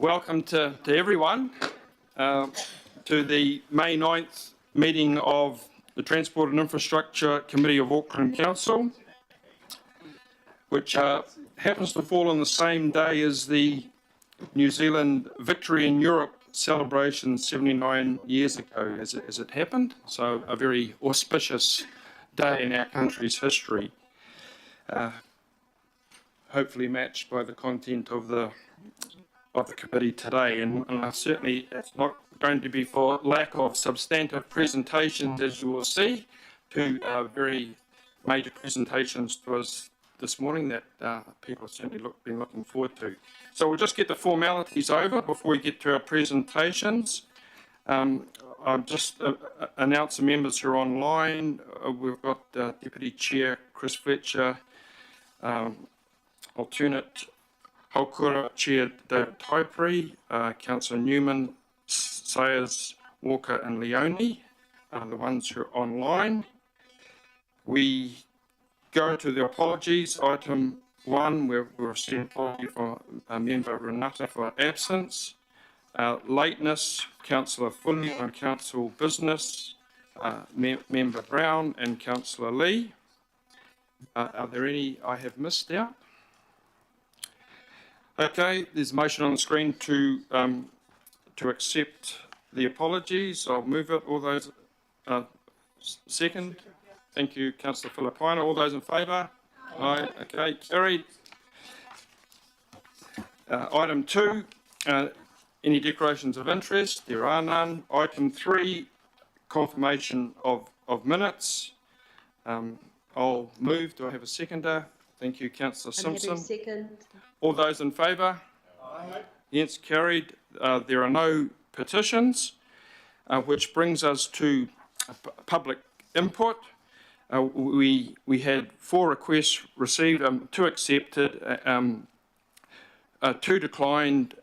Welcome to everyone to the May 9th meeting of the Transport and Infrastructure Committee of Auckland Council, which happens to fall on the same day as the New Zealand Victory in Europe celebration 79 years ago as it happened. So a very auspicious day in our country's history, hopefully matched by the content of the committee today, and certainly it's not going to be for lack of substantive presentations, as you will see. Two very major presentations to us this morning that people have certainly been looking forward to. So we'll just get the formalities over before we get to our presentations. I'll just announce the members who are online. We've got Deputy Chair Chris Fletcher, alternate Haukura Chair David Taipri, Councillor Newman, Sayers, Walker and Leone are the ones who are online. We go to the apologies. Item 1, we've received apology for Member Renata for absence. Lateness, Councillor Fully on Council Business, Member Brown and Councillor Lee. Are there any I have missed out? Okay, there's a motion on the screen to accept the apologies. I'll move it. All those second. Thank you, Councillor Filipina. All those in favour? Aye. Okay, carried. Item 2, any declarations of interest? There are none. Item 3, confirmation of minutes. I'll move. Do I have a seconder? Thank you, Councillor Simpson. Second. All those in favour? Aye. Yes, carried. There are no petitions, which brings us to public input. We had 4 requests received, 2 accepted, 2 declined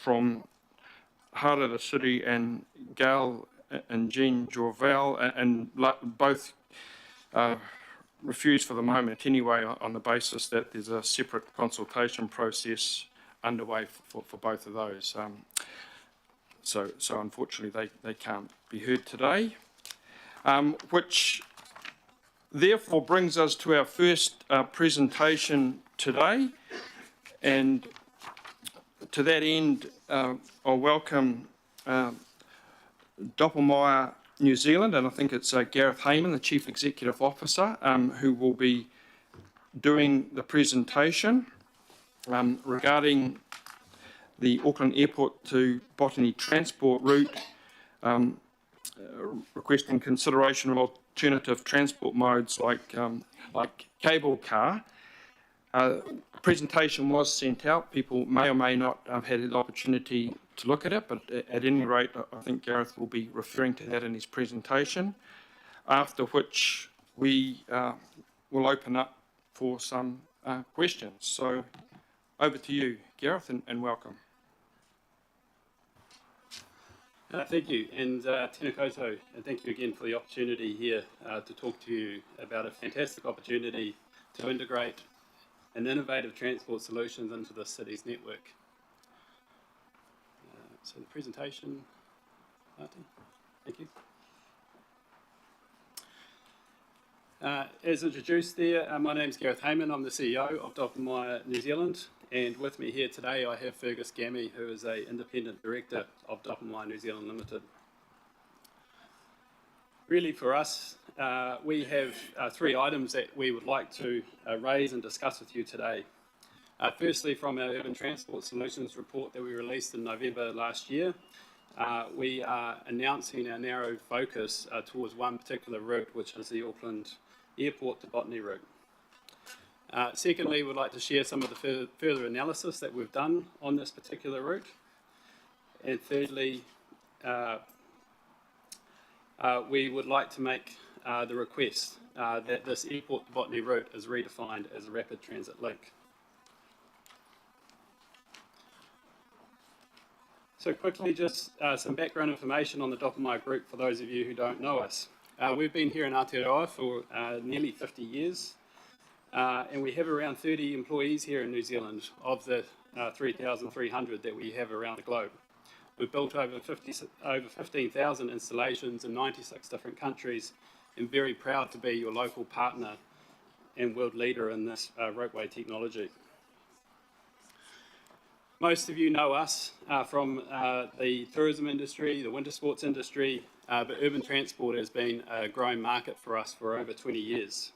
from Heart of the City and Gail and Jean Jorval, and both refused for the moment anyway, on the basis that there's a separate consultation process underway for both of those. So unfortunately they can't be heard today, which therefore brings us to our first presentation today. And to that end, I'll welcome Doppelmayr New Zealand, and I think it's Gareth Hayman, the Chief Executive Officer, who will be doing the presentation regarding the Auckland Airport to Botany Transport route, requesting consideration of alternative transport modes like cable car. Presentation was sent out. People may or may not have had the opportunity to look at it, but at any rate, I think Gareth will be referring to that in his presentation, after which we will open up for some questions. So over to you, Gareth, and welcome. Thank you, and tēnā koutou, and thank you again for the opportunity here to talk to you about a fantastic opportunity to integrate an innovative transport solutions into the city's network. So the presentation, Martin, thank you. As introduced there, my name is Gareth Hayman. I'm the CEO of Doppelmayr New Zealand, and with me here today I have Fergus Gammy, who is an independent director of Doppelmayr New Zealand Limited. Really for us, we have 3 items that we would like to raise and discuss with you today. Firstly, from our Urban Transport Solutions report that we released in November last year, we are announcing our narrow focus towards one particular route, which is the Auckland Airport to Botany route. Secondly, we'd like to share some of the further analysis that we've done on this particular route. And thirdly, we would like to make the request that this Airport to Botany route is redefined as a rapid transit link. So quickly, just some background information on the Doppelmayr Group for those of you who don't know us. We've been here in Aotearoa for nearly 50 years, and we have around 30 employees here in New Zealand. Of the 3,300 that we have around the globe. We've built over 15,000 installations in 96 different countries, and very proud to be your local partner and world leader in this ropeway technology. Most of you know us from the tourism industry, the winter sports industry, but urban transport has been a growing market for us for over 20 years.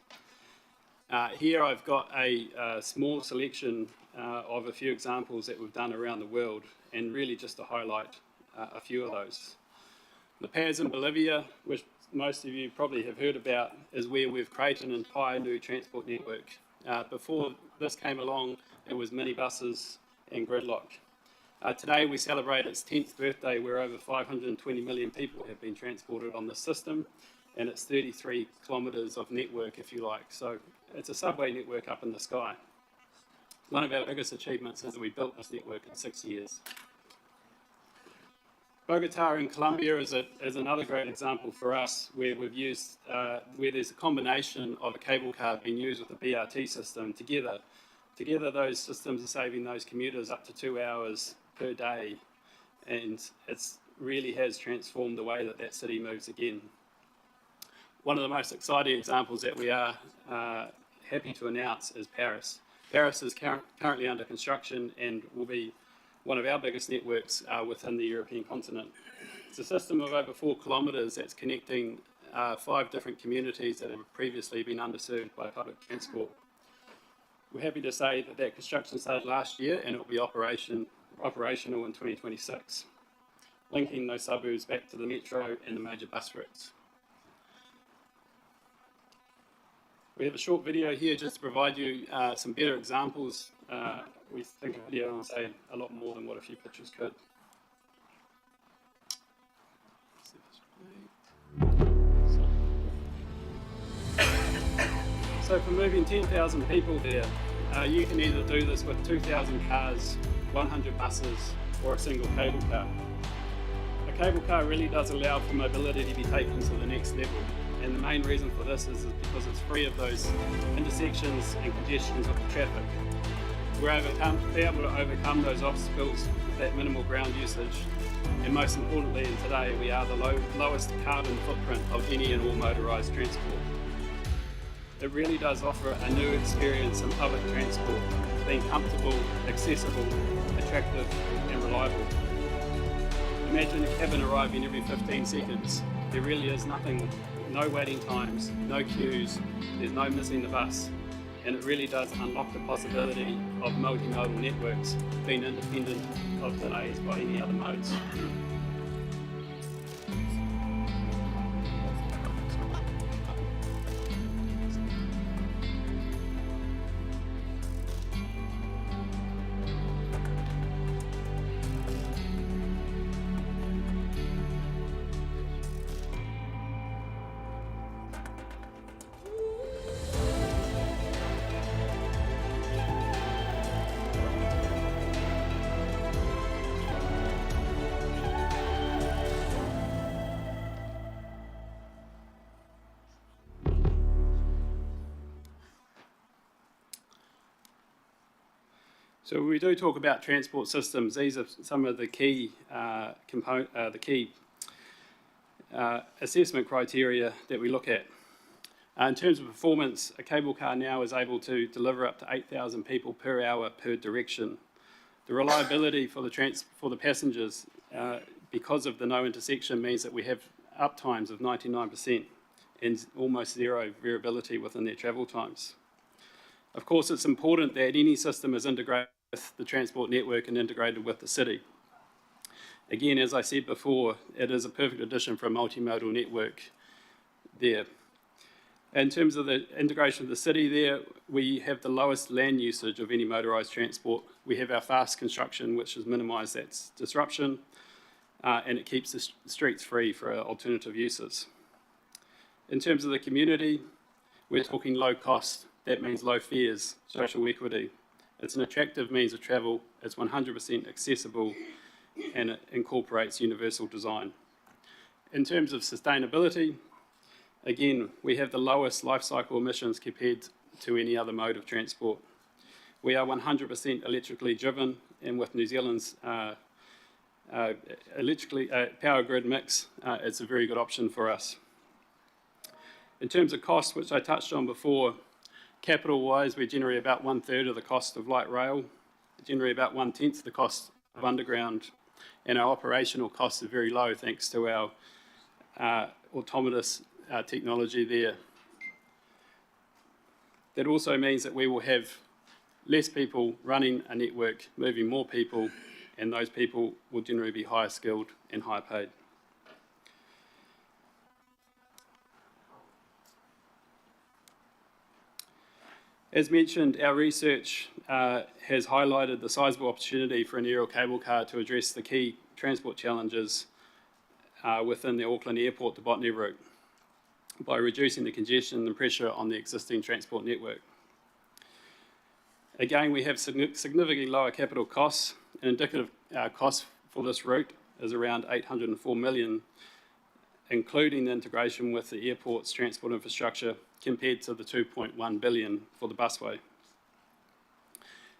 Here I've got a small selection of a few examples that we've done around the world, and really just to highlight a few of those. La Paz in Bolivia, which most of you probably have heard about, is where we've created an entire new transport network. Before this came along, it was minibuses and gridlock. Today we celebrate its 10th birthday, where over 520 million people have been transported on the system, and it's 33 kilometres of network, if you like. So it's a subway network up in the sky. One of our biggest achievements is that we built this network in 6 years. Bogota in Colombia is another great example for us, where we've used, where there's a combination of a cable car being used with the BRT system together. Together, those systems are saving those commuters up to 2 hours per day, and it really has transformed the way that that city moves again. One of the most exciting examples that we are happy to announce is Paris. Paris is currently under construction and will be one of our biggest networks within the European continent. It's a system of over 4 kilometres that's connecting 5 different communities that have previously been underserved by public transport. We're happy to say that that construction started last year, and it will be operational in 2026, linking those suburbs back to the metro and the major bus routes. We have a short video here just to provide you some better examples. We think a video will say a lot more than what a few pictures could. So for moving 10,000 people there, you can either do this with 2,000 cars, 100 buses, or a single cable car. A cable car really does allow for mobility to be taken to the next level, and the main reason for this is because it's free of those intersections and congestions of the traffic. We're able to overcome those obstacles with that minimal ground usage, and most importantly, and today, we are the lowest carbon footprint of any and all motorised transport. It really does offer a new experience in public transport, being comfortable, accessible, attractive and reliable. Imagine a cabin arriving every 15 seconds. There really is nothing, no waiting times, no queues, there's no missing the bus, and it really does unlock the possibility of multimodal networks being independent of delays by any other modes. So when we do talk about transport systems, these are some of the key assessment criteria that we look at. In terms of performance, a cable car now is able to deliver up to 8,000 people per hour per direction. The reliability for the passengers, because of the no intersection, means that we have uptimes of 99% and almost zero variability within their travel times. Of course, it's important that any system is integrated with the transport network and integrated with the city. Again, as I said before, it is a perfect addition for a multimodal network there. In terms of the integration of the city there, we have the lowest land usage of any motorised transport. We have our fast construction, which has minimised that disruption, and it keeps the streets free for alternative uses. In terms of the community, we're talking low cost. That means low fares, social equity. It's an attractive means of travel, it's 100% accessible, and it incorporates universal design. In terms of sustainability, again, we have the lowest life cycle emissions compared to any other mode of transport. We are 100% electrically driven, and with New Zealand's electrically power grid mix, it's a very good option for us. In terms of cost, which I touched on before, capital-wise, we generate about 1/3 of the cost of light rail, we generate about 1/10 of the cost of underground, and our operational costs are very low thanks to our autonomous technology there. That also means that we will have less people running a network, moving more people, and those people will generally be higher skilled and higher paid. As mentioned, our research has highlighted the sizable opportunity for an aerial cable car to address the key transport challenges within the Auckland Airport to Botany route by reducing the congestion and pressure on the existing transport network. Again, we have significantly lower capital costs, and indicative cost for this route is around $804 million, including the integration with the airport's transport infrastructure, compared to the $2.1 billion for the busway.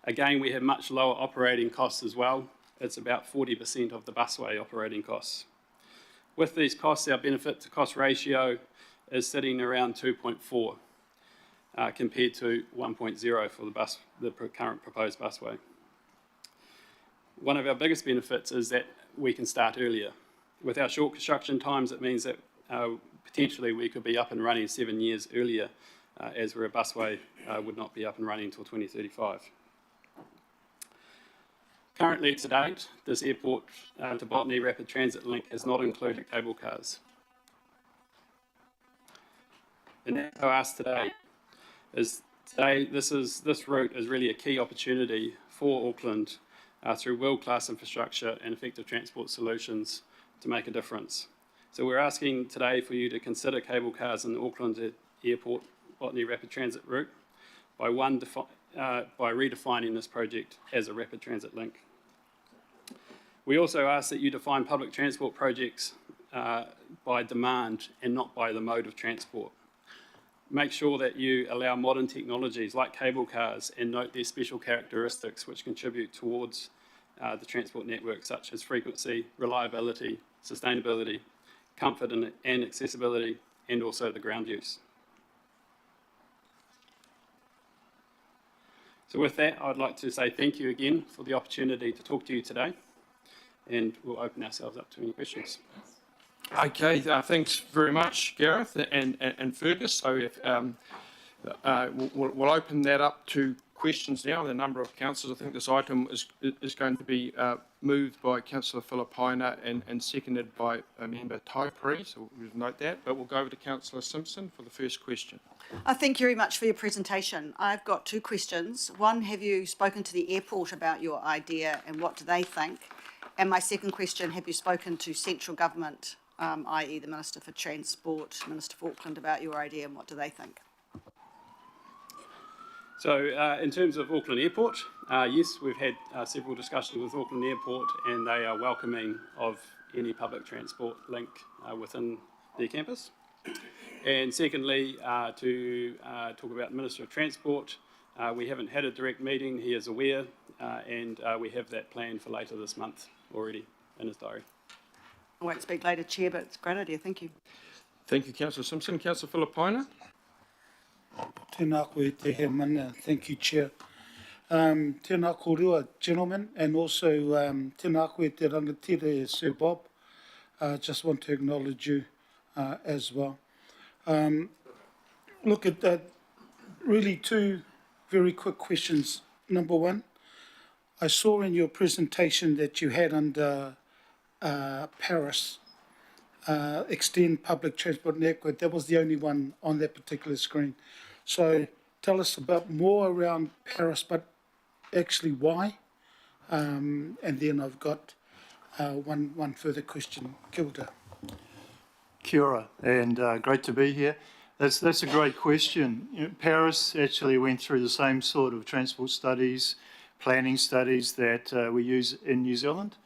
Again, we have much lower operating costs as well. It's about 40% of the busway operating costs. With these costs, our benefit to cost ratio is sitting around 2.4 compared to 1.0 for the current proposed busway. One of our biggest benefits is that we can start earlier. With our short construction times, it means that potentially we could be up and running 7 years earlier, as where a busway would not be up and running until 2035. Currently, to date, this airport to Botany rapid transit link has not included cable cars. And that's our ask today is this route is really a key opportunity for Auckland through world-class infrastructure and effective transport solutions to make a difference. So we're asking today for you to consider cable cars in the Auckland Airport Botany rapid transit route by redefining this project as a rapid transit link. We also ask that you define public transport projects by demand and not by the mode of transport. Make sure that you allow modern technologies like cable cars and note their special characteristics which contribute towards the transport network, such as frequency, reliability, sustainability, comfort and accessibility, and also the ground use. So with that, I'd like to say thank you again for the opportunity to talk to you today, and we'll open ourselves up to any questions. Okay, thanks very much, Gareth and Fergus. So if, we'll open that up to questions now. The number of councillors, I think this item is going to be moved by Councillor Filipaina and seconded by Member Taipri, so we'll note that. But we'll go over to Councillor Simpson for the first question. Thank you very much for your presentation. I've got two questions. One, have you spoken to the airport about your idea and what do they think? And my second question, have you spoken to central government, i.e. the Minister for Transport, Minister for Auckland, about your idea and what do they think? So in terms of Auckland Airport, yes, we've had several discussions with Auckland Airport and they are welcoming of any public transport link within their campus. And secondly, to talk about the Minister of Transport, we haven't had a direct meeting, he is aware, and we have that planned for later this month already in his diary. I won't speak later, Chair, but it's a great idea. Thank you. Thank you, Councillor Simpson. Councillor Filipaina. Tēnā koe te he mana. Thank you, Chair. Tēnā korua, gentlemen, and also tēnā koe te rangatira, Sir Bob. Just want to acknowledge you as well. Look at that. Really two very quick questions. Number one, I saw in your presentation that you had under Paris, extend public transport network. That was the only one on that particular screen. So tell us about more around Paris, but actually why? And then I've got one further question. Kia ora. Kia ora, and great to be here. That's a great question. You know, Paris actually went through the same sort of transport studies, planning studies that we use in New Zealand.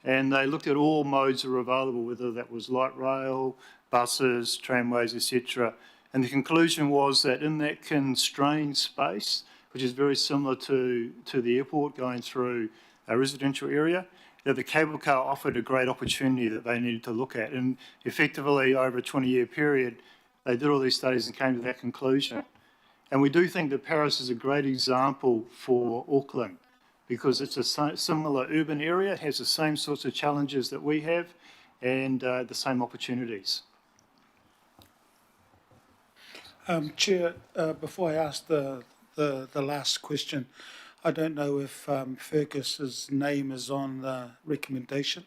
And they looked at all modes that were available, whether that was light rail, buses, tramways, etc. And the conclusion was that in that constrained space, which is very similar to the airport going through a residential area, that the cable car offered a great opportunity that they needed to look at. And effectively, over a 20-year period, they did all these studies and came to that conclusion. And we do think that Paris is a great example for Auckland because it's a similar urban area, it has the same sorts of challenges that we have and the same opportunities. Chair, before I ask the last question, I don't know if Fergus's name is on the recommendation,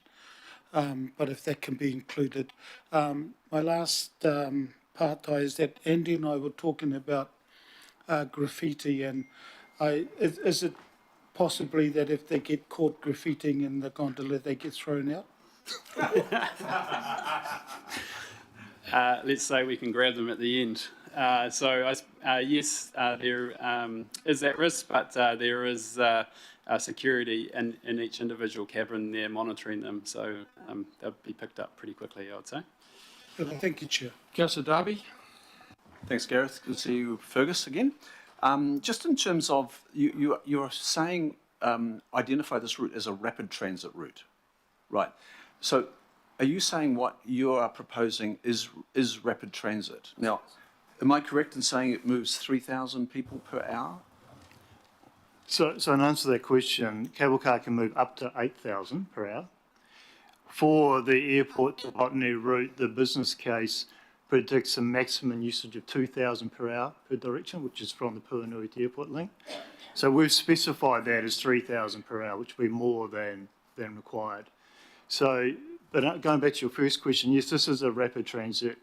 but if that can be included. My last part is that Andy and I were talking about graffiti, and is it possibly that if they get caught graffitiing in the gondola, they get thrown out? Let's say we can grab them at the end. Yes, there is that risk, but there is security in each individual cabin there monitoring them, so they'll be picked up pretty quickly, I would say. Thank you, Chair. Councillor Darby? Thanks, Gareth. Good to see you, Fergus, again. Just in terms of, you're saying identify this route as a rapid transit route, right? So are you saying what you are proposing is rapid transit? Now, am I correct in saying it moves 3,000 people per hour? So in answer to that question, cable car can move up to 8,000 per hour. For the airport to Botany route, the business case predicts a maximum usage of 2,000 per hour per direction, which is from the Puanui to airport link. So we've specified that as 3,000 per hour, which will be more than required. So, but going back to your first question, yes, this is a rapid transit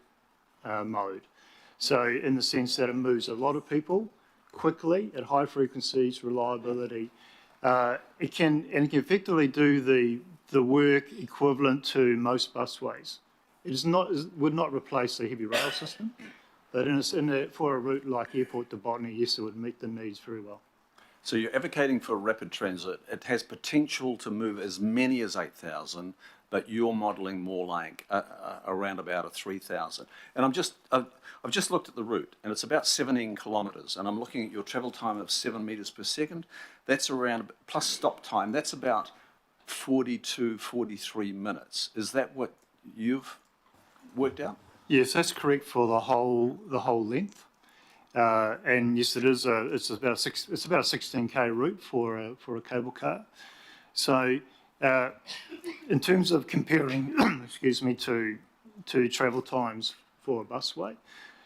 mode. So in the sense that it moves a lot of people quickly at high frequencies, reliability. It can effectively do the work equivalent to most busways. Would not replace the heavy rail system, but for a route like airport to Botany, yes, it would meet the needs very well. So you're advocating for rapid transit. It has potential to move as many as 8,000, but you're modelling more like around about a 3,000. And I've just looked at the route, and it's about 17 kilometres, and I'm looking at your travel time of 7 metres per second. That's around, plus stop time, that's about 42, 43 minutes. Is that what you've worked out? Yes, that's correct for the whole length. And yes, it's about a 16k route for a cable car. So in terms of comparing, excuse me, to travel times for a busway,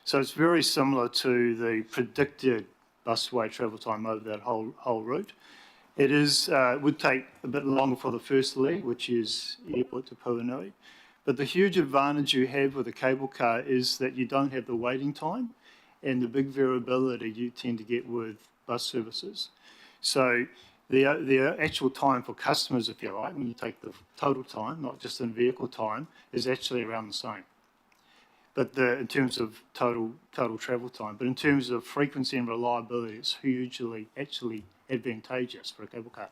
so it's very similar to the predicted busway travel time over that whole route. It would take a bit longer for the first leg, which is airport to Puanui. But the huge advantage you have with a cable car is that you don't have the waiting time and the big variability you tend to get with bus services. So the actual time for customers, if you like, when you take the total time, not just in vehicle time, is actually around the same. But in terms of total travel time, but in terms of frequency and reliability, it's hugely actually advantageous for a cable car.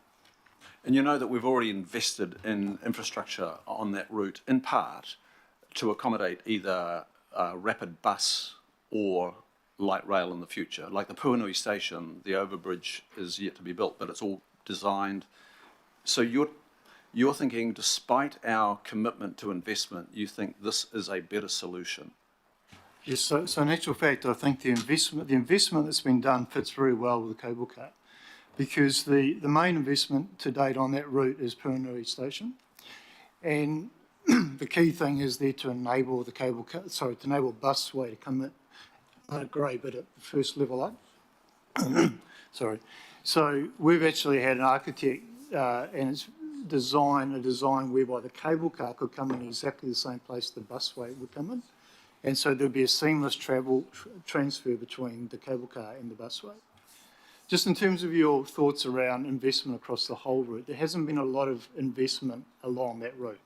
And you know that we've already invested in infrastructure on that route, in part, to accommodate either rapid bus or light rail in the future. Like the Puanui station, the overbridge is yet to be built, but it's all designed. So you're thinking, despite our commitment to investment, you think this is a better solution? Yes, so in actual fact, I think the investment that's been done fits very well with the cable car, because the main investment to date on that route is Puanui station, and the key thing is there to enable the cable car, to enable busway to come in. Grey, but at the first level up. Sorry. So we've actually had an architect and it's a design whereby the cable car could come in exactly the same place the busway would come in. And so there'd be a seamless transfer between the cable car and the busway. Just in terms of your thoughts around investment across the whole route, there hasn't been a lot of investment along that route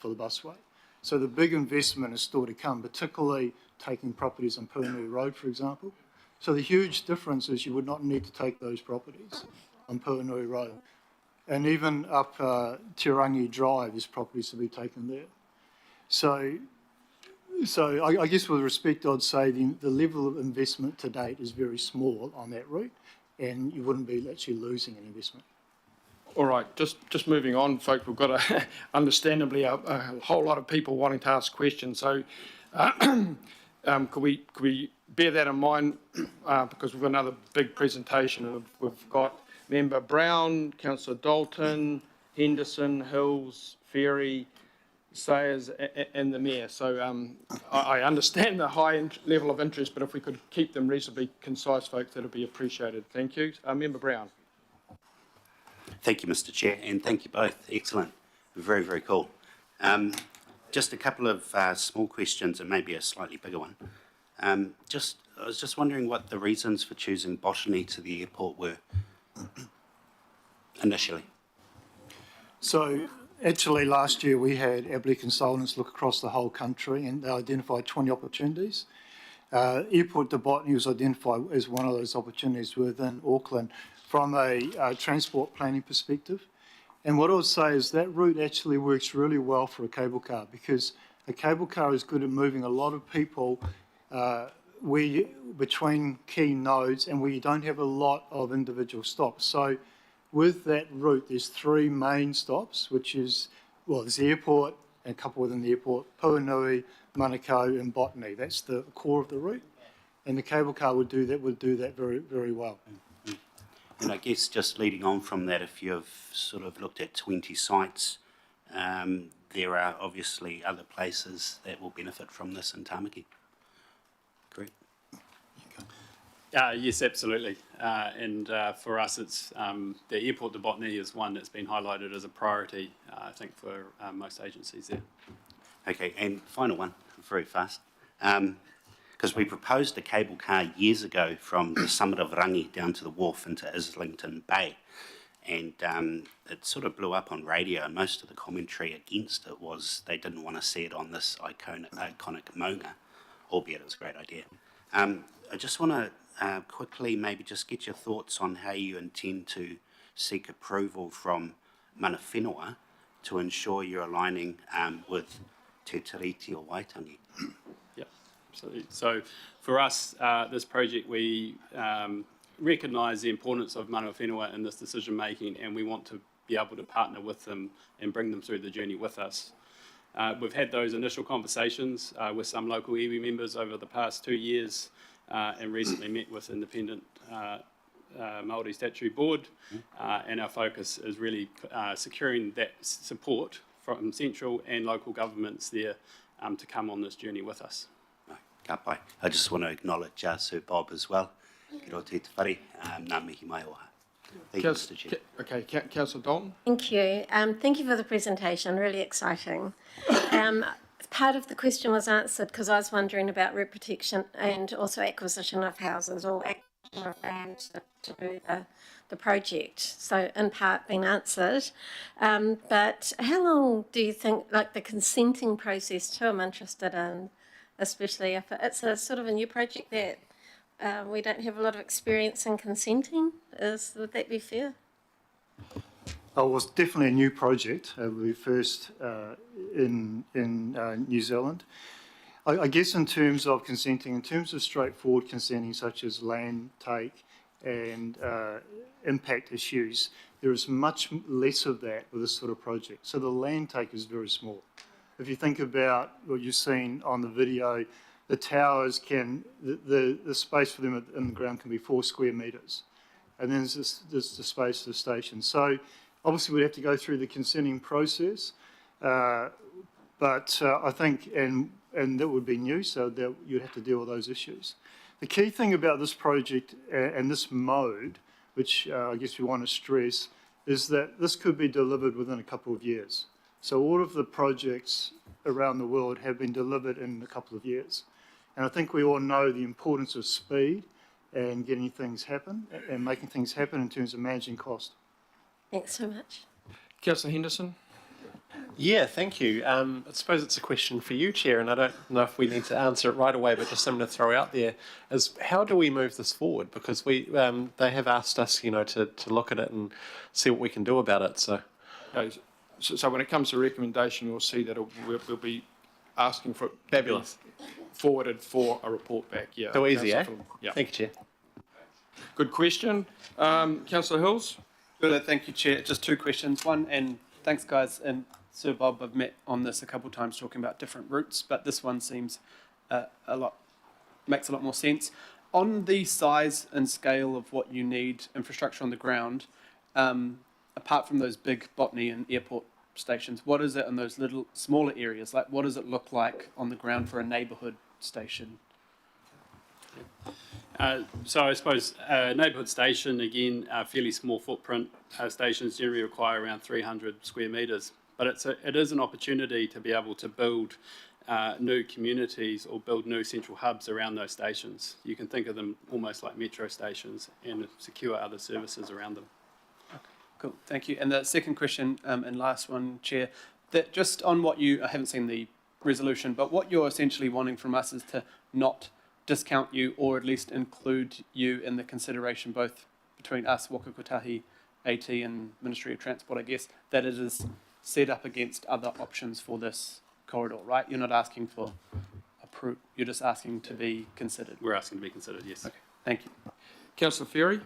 for the busway. So the big investment is still to come, particularly taking properties on Puanui Road, for example. So the huge difference is you would not need to take those properties on Puanui Road. And even up Tirangi Drive, there's properties to be taken there. So I guess with respect, I'd say the level of investment to date is very small on that route. and you wouldn't be actually losing an investment. All right, just moving on, folks. We've got understandably a whole lot of people wanting to ask questions. So, could we bear that in mind because we've got another big presentation. We've got Member Brown, Councillor Dalton, Henderson, Hills, Ferry, Sayers, and the Mayor. So I understand the high level of interest, but if we could keep them reasonably concise, folks, that'd be appreciated. Thank you. Member Brown. Thank you, Mr. Chair, and thank you both. Excellent. Very, very cool. Just a couple of small questions and maybe a slightly bigger one. I was just wondering what the reasons for choosing botany to the airport were initially. So actually last year we had Abley consultants look across the whole country and they identified 20 opportunities. Airport to botany was identified as one of those opportunities within Auckland from a transport planning perspective. And what I would say is that route actually works really well for a cable car because a cable car is good at moving a lot of people between key nodes and where you don't have a lot of individual stops. So with that route, there's 3 main stops, which is, well, there's the airport and a couple within the airport, Puanui, Manukau and Botany. That's the core of the route. And the cable car would do that very, very well. And I guess just leading on from that, if you've sort of looked at 20 sites, there are obviously other places that will benefit from this in Tamaki. Correct? Yes, absolutely. And for us, it's the airport to botany is one that's been highlighted as a priority, I think, for most agencies there. Okay, and final one, very fast. Because we proposed a cable car years ago from the summit of Rangi down to the wharf into Islington Bay. And it sort of blew up on radio, and most of the commentary against it was they didn't want to see it on this iconic maunga, albeit it was a great idea. I just want to quickly maybe just get your thoughts on how you intend to seek approval from mana whenua to ensure you're aligning with Te Tiriti o Waitangi. Yeah, absolutely. So for us, this project, we recognise the importance of mana whenua in this decision making, and we want to be able to partner with them and bring them through the journey with us. We've had those initial conversations with some local iwi members over the past 2 years and recently met with independent Māori Statutory Board, and our focus is really securing that support from central and local governments there to come on this journey with us. Ka pai. I just want to acknowledge Sir Bob as well. Ki rā te whare, nā mihi mai oha. Thank you, Mr. Chair. Okay, Councillor Dalton. Thank you. Thank you for the presentation, really exciting. Part of the question was answered because I was wondering about rep protection and also acquisition of houses or acquisition of land to do the project. So in part been answered. But how long do you think, like the consenting process too, I'm interested in, especially if it's a sort of a new project that we don't have a lot of experience in consenting. Would that be fair? Oh, it was definitely a new project. We first in New Zealand. I guess in terms of consenting, in terms of straightforward consenting such as land take and impact issues, there is much less of that with this sort of project. So the land take is very small. If you think about what you've seen on the video, the towers can, the space for them in the ground can be 4 square metres. And then there's the space for the station. So obviously we'd have to go through the consenting process, but I think, and that would be new, so that you'd have to deal with those issues. The key thing about this project and this mode, which I guess we want to stress, is that this could be delivered within a couple of years. So all of the projects around the world have been delivered in a couple of years. And I think we all know the importance of speed and getting things happen and making things happen in terms of managing cost. Thanks so much. Councillor Henderson. Yeah, thank you. I suppose it's a question for you, Chair, and I don't know if we need to answer it right away, but just something to throw out there is how do we move this forward? Because they have asked us, to look at it and see what we can do about it. So when it comes to recommendation, you'll see that we'll be asking for it. Fabulous. Forwarded for a report back. Yeah. So easy, eh? Yeah. Thank you, Chair. Good question. Councillor Hills? Good, thank you, Chair. Just two questions. One, and thanks, guys, and Sir Bob, I've met on this a couple of times talking about different routes, but this one seems makes a lot more sense. On the size and scale of what you need infrastructure on the ground, apart from those big botany and airport stations, what is it in those little smaller areas? Like, what does it look like on the ground for a neighbourhood station? So I suppose a neighbourhood station, again, fairly small footprint stations generally require around 300 square metres. But it is an opportunity to be able to build new communities or build new central hubs around those stations. You can think of them almost like metro stations and secure other services around them. Cool, thank you. And the second question, and last one, Chair, that just on what I haven't seen the resolution, but what you're essentially wanting from us is to not discount you, or at least include you in the consideration, both between us, Waka Kotahi, AT and Ministry of Transport, I guess, that it is set up against other options for this corridor, right? You're not asking for approval, you're just asking to be considered. We're asking to be considered, yes. Okay, thank you. Councillor Ferry?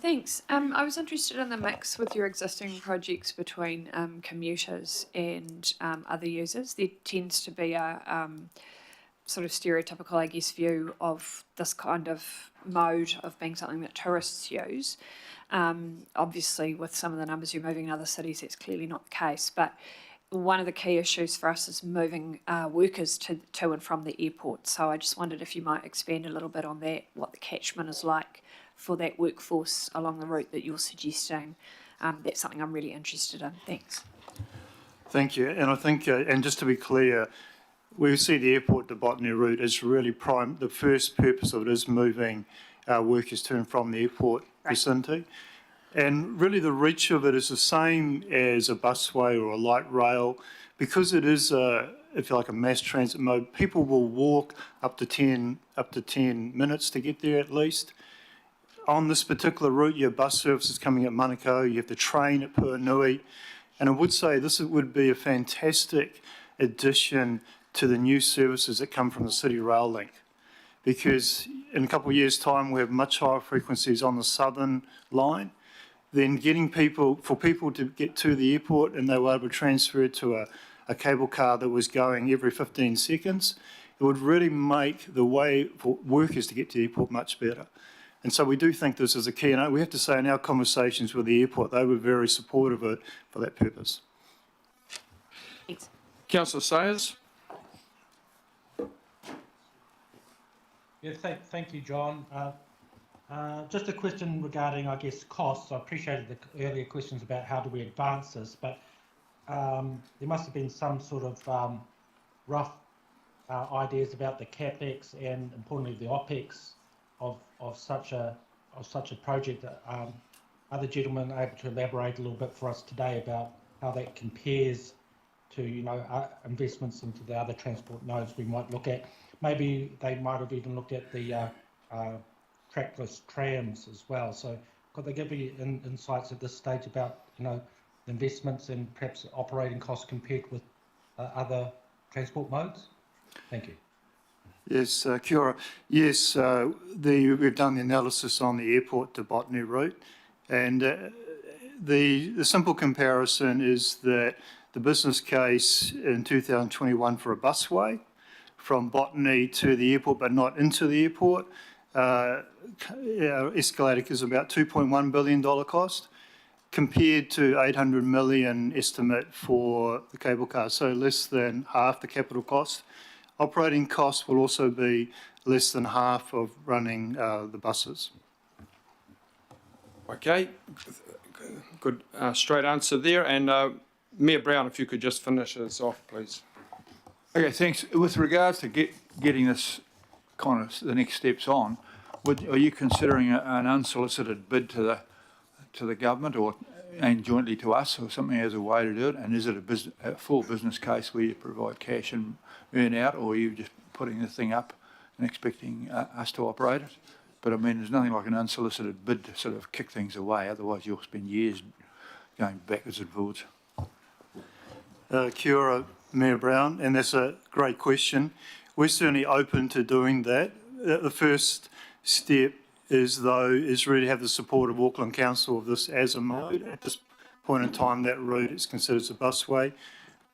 Thanks. I was interested in the mix with your existing projects between commuters and other users. There tends to be a sort of stereotypical, I guess, view of this kind of mode of being something that tourists use. Obviously, with some of the numbers you're moving in other cities, that's clearly not the case. But one of the key issues for us is moving workers to and from the airport. So I just wondered if you might expand a little bit on that, what the catchment is like for that workforce along the route that you're suggesting. That's something I'm really interested in. Thanks. Thank you. And I think, and just to be clear, we see the airport to Botany route as really prime. The first purpose of it is moving workers to and from the airport vicinity. And really the reach of it is the same as a busway or a light rail. Because it is, if you like, a mass transit mode, people will walk up to 10 minutes to get there at least. On this particular route, you have bus services coming at Manukau, you have the train at Puanui, and I would say this would be a fantastic addition to the new services that come from the City Rail Link, because in a couple of years' time we have much higher frequencies on the southern line. Then for people to get to the airport and they were able to transfer to a cable car that was going every 15 seconds, it would really make the way for workers to get to the airport much better. And so we do think this is a key, and we have to say in our conversations with the airport, they were very supportive of it for that purpose. Thanks. Councillor Sayers? Yeah, thank you, John. Just a question regarding, I guess, costs. I appreciated the earlier questions about how do we advance this, but there must have been some sort of rough ideas about the capex and, importantly, the opex of such a project. Other gentlemen are able to elaborate a little bit for us today about how that compares to, investments into the other transport nodes we might look at. Maybe they might have even looked at the trackless trams as well. So could they give you insights at this stage about, the investments and perhaps operating costs compared with other transport modes? Thank you. Yes, kia ora. Yes, we've done the analysis on the airport to Botany route, and the simple comparison is that the business case in 2021 for a busway from Botany to the airport but not into the airport, escalated is about $2.1 billion cost, compared to 800 million estimate for the cable car, so less than half the capital cost. Operating costs will also be less than half of running the buses. Okay, good straight answer there. And Mayor Brown, if you could just finish us off, please. Okay, thanks. With regards to getting this kind of the next steps on, are you considering an unsolicited bid to the government and jointly to us or something as a way to do it? And is it a full business case where you provide cash and earn out, or are you just putting the thing up and expecting us to operate it? But I mean, there's nothing like an unsolicited bid to sort of kick things away. Otherwise, you'll spend years going backwards and forwards. Kia ora, Mayor Brown, and that's a great question. We're certainly open to doing that. The first step is really have the support of Auckland Council of this as a mode. At this point in time, that route is considered as a busway.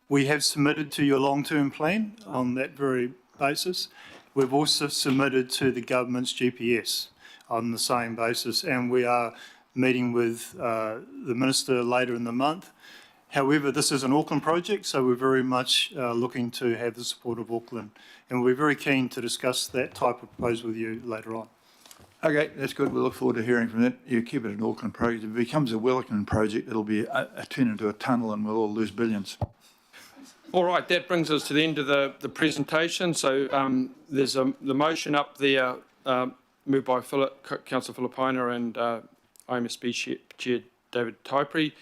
We have submitted to your long-term plan on that very basis. We've also submitted to the government's GPS on the same basis, and we are meeting with the Minister later in the month. However, this is an Auckland project, so we're very much looking to have the support of Auckland, and we're very keen to discuss that type of proposal with you later on. Okay, that's good. We look forward to hearing from that. You keep it an Auckland project. If it becomes a Wellington project, it'll be a turn into a tunnel and we'll all lose billions. All right, that brings us to the end of the presentation. So there's the motion up there moved by Councillor Filipina and IMSB Chair David Typry,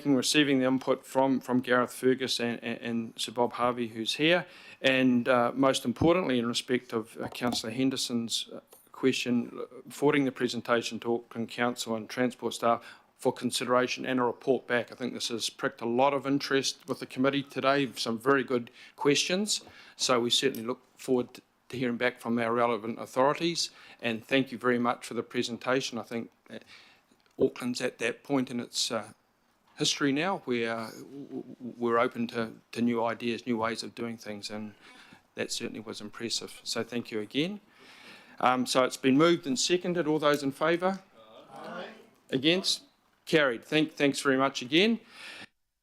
receiving the input from Gareth Fergus and Sir Bob Harvey, who's here, and most importantly, in respect of Councillor Henderson's question, forwarding the presentation to Auckland Council and Transport staff for consideration and a report back. I think this has pricked a lot of interest with the committee today, some very good questions, so we certainly look forward to hearing back from our relevant authorities, and thank you very much for the presentation. I think Auckland's at that point in its history now where we're open to new ideas, new ways of doing things, and that certainly was impressive. So thank you again. So it's been moved and seconded. All those in favour? Aye. Against? Carried. Thanks very much again.